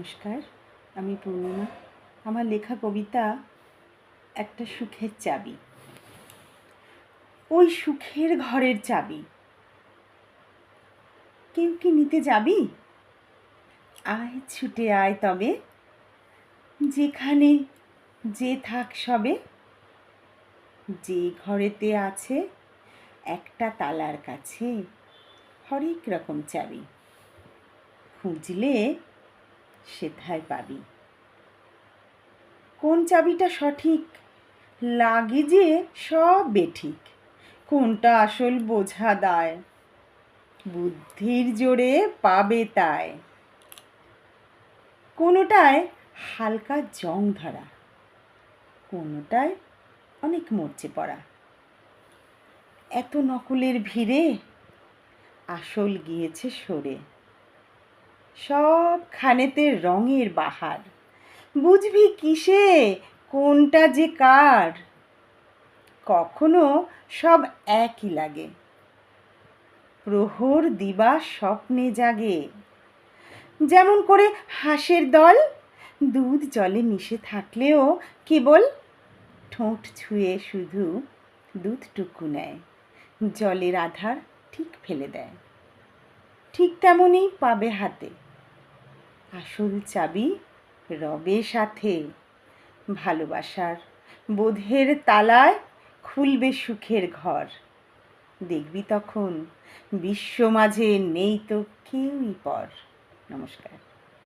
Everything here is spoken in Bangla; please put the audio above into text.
নমস্কার, আমি পূর্ণিমা। আমার লেখা কবিতা একটা সুখের চাবি। ওই সুখের ঘরের চাবি কেউ কি নিতে যাবি? আয় ছুটে আয় তবে, যেখানে যে থাক সবে, যে ঘরেতে আছে একটা তালার কাছে হরেক রকম চাবি, খুঁজলে সেথায় পাবি। কোন চাবিটা সঠিক লাগে যে সব বেঠিক, কোনটা আসল বোঝা দায়, বুদ্ধির জোরে পাবে তাই। কোনোটায় হালকা জং ধরা, কোনোটায় অনেক মরচে পড়া। এত নকলের ভিড়ে আসল গিয়েছে সরে, সবখানেতে রঙের বাহার, বুঝবি কিসে কোনটা যে কার? কখনো সব একই লাগে, প্রহর দিবা স্বপ্নে জাগে। যেমন করে হাঁসের দল দুধ জলে মিশে থাকলেও কেবল ঠোঁট ছুঁয়ে শুধু দুধটুকু নেয়, জলের আধার ঠিক ফেলে দেয়। ঠিক তেমনই পাবে হাতে আসল চাবি রবে সাথে, ভালোবাসার বোধের তালায় খুলবে সুখের ঘর। দেখবি তখন বিশ্ব মাঝে নেই তো কেউই পর। নমস্কার।